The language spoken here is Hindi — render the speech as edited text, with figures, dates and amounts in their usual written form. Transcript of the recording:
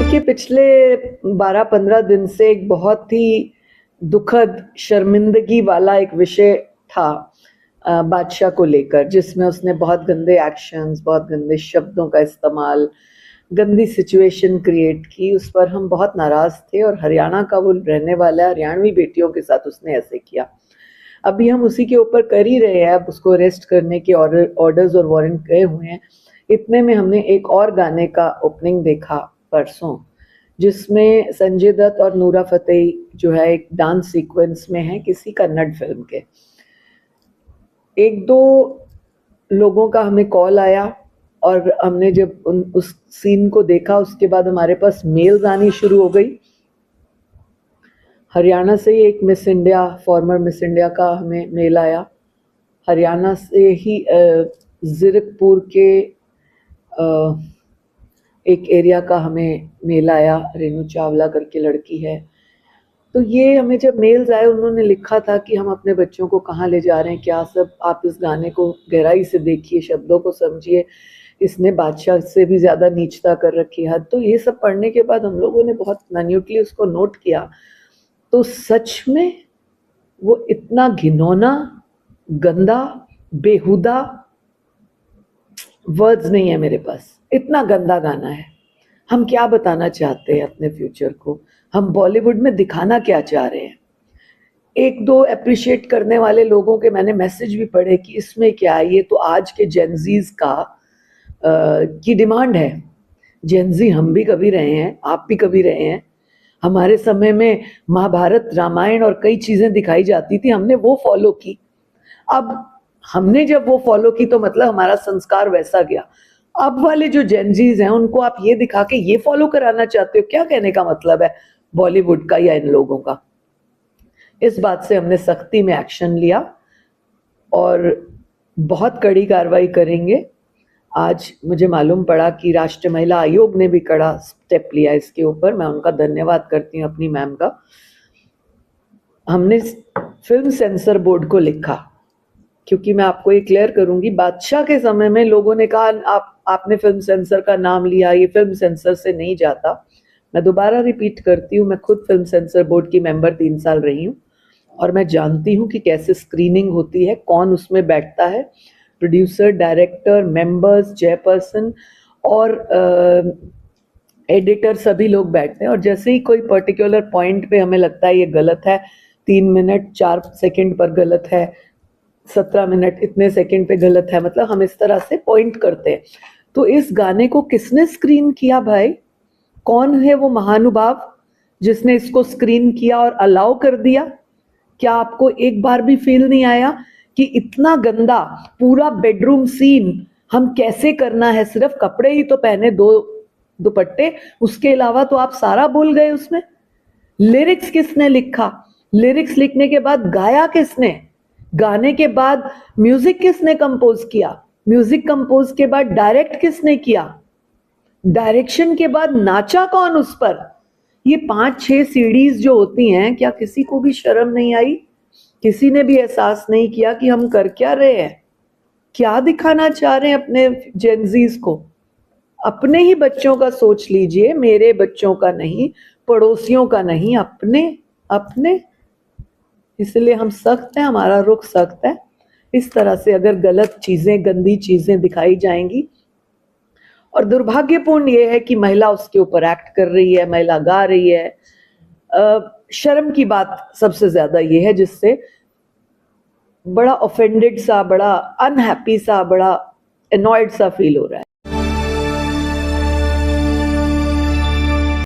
देखिए, पिछले 12-15 दिन से एक बहुत ही दुखद, शर्मिंदगी वाला एक विषय था बादशाह को लेकर, जिसमें उसने बहुत गंदे एक्शंस, बहुत गंदे शब्दों का इस्तेमाल, गंदी सिचुएशन क्रिएट की। उस पर हम बहुत नाराज़ थे और हरियाणा का वो रहने वाला है, हरियाणवी बेटियों के साथ उसने ऐसे किया। अभी हम उसी के ऊपर कर ही रहे हैं, अब उसको अरेस्ट करने के ऑर्डर्स और वारंट गए हुए हैं। इतने में हमने एक और गाने का ओपनिंग देखा परसों, जिसमें संजय दत्त और नूरा फतेही जो है एक डांस सीक्वेंस में है किसी कन्नड़ फिल्म के। एक दो लोगों का हमें कॉल आया और हमने जब उस सीन को देखा, उसके बाद हमारे पास मेल्स आनी शुरू हो गई। हरियाणा से ही एक miss India, farmer miss India का हमें मेल आया। हरियाणा से ही ज़ीरकपुर के एक एरिया का हमें मेल आया, रेनू चावला करके लड़की है। तो ये हमें जब मेल्स आए, उन्होंने लिखा था कि हम अपने बच्चों को कहाँ ले जा रहे हैं, क्या सब, आप इस गाने को गहराई से देखिए, शब्दों को समझिए, इसने बादशाह से भी ज़्यादा नीचता कर रखी है। तो ये सब पढ़ने के बाद हम लोगों ने बहुत माइन्यूटली उसको नोट किया, तो सच में वो इतना घिनौना, गंदा, बेहुदा, वर्ड्स नहीं है मेरे पास, इतना गंदा गाना है। हम क्या बताना चाहते हैं अपने फ्यूचर को, हम बॉलीवुड में दिखाना क्या चाह रहे हैं? एक दो अप्रिशिएट करने वाले लोगों के मैंने मैसेज भी पढ़े कि इसमें क्या है, ये तो आज के जेनजीज की डिमांड है। जेनजी हम भी कभी रहे हैं, आप भी कभी रहे हैं। हमारे समय में महाभारत, रामायण और कई चीजें दिखाई जाती थी, हमने वो फॉलो की। अब हमने जब वो फॉलो की तो मतलब हमारा संस्कार वैसा गया। अब वाले जो जेनजीज हैं, उनको आप ये दिखा के ये फॉलो कराना चाहते हो, क्या कहने का मतलब है बॉलीवुड का या इन लोगों का? इस बात से हमने सख्ती में एक्शन लिया और बहुत कड़ी कार्रवाई करेंगे। आज मुझे मालूम पड़ा कि राष्ट्रीय महिला आयोग ने भी कड़ा स्टेप लिया इसके ऊपर, मैं उनका धन्यवाद करती हूँ, अपनी मैम का। हमने फिल्म सेंसर बोर्ड को लिखा, क्योंकि मैं आपको ये क्लियर करूंगी, बादशाह के समय में लोगों ने कहा आपने फिल्म सेंसर का नाम लिया, ये फिल्म सेंसर से नहीं जाता। मैं दोबारा रिपीट करती हूँ, मैं खुद फिल्म सेंसर बोर्ड की मेंबर 3 साल रही हूँ और मैं जानती हूँ कि कैसे स्क्रीनिंग होती है, कौन उसमें बैठता है, प्रोड्यूसर, डायरेक्टर, मेंबर्स, चेयरपर्सन और एडिटर, सभी लोग बैठते हैं। और जैसे ही कोई पर्टिकुलर पॉइंट पे हमें लगता है ये गलत है, 3 मिनट 4 सेकंड पर गलत है, 17 मिनट इतने सेकंड पे गलत है, मतलब हम इस तरह से पॉइंट करते हैं। तो इस गाने को किसने स्क्रीन किया भाई? कौन है वो महानुभाव जिसने इसको स्क्रीन किया और अलाउ कर दिया? क्या आपको एक बार भी फील नहीं आया कि इतना गंदा पूरा बेडरूम सीन हम कैसे करना है? सिर्फ कपड़े ही तो पहने, 2 दुपट्टे, उसके अलावा तो आप सारा भूल गए उसमें। लिरिक्स किसने लिखा? लिरिक्स लिखने के बाद गाया किसने? गाने के बाद म्यूजिक किसने कंपोज किया? म्यूजिक कंपोज के बाद डायरेक्ट किसने किया? डायरेक्शन के बाद नाचा कौन उस पर? ये 5-6 सीडीज जो होती हैं, क्या किसी को भी शर्म नहीं आई? किसी ने भी एहसास नहीं किया कि हम कर क्या रहे हैं, क्या दिखाना चाह रहे हैं अपने जेनजीज को? अपने ही बच्चों का सोच लीजिए, मेरे बच्चों का नहीं, पड़ोसियों का नहीं, अपने। इसलिए हम सख्त हैं, हमारा रुख सख्त है। इस तरह से अगर गलत चीजें, गंदी चीजें दिखाई जाएंगी, और दुर्भाग्यपूर्ण ये है कि महिला उसके ऊपर एक्ट कर रही है, महिला गा रही है। शर्म की बात सबसे ज्यादा ये है, जिससे बड़ा ऑफेंडेड सा, बड़ा अनहैप्पी सा, बड़ा एनॉयड सा फील हो रहा है।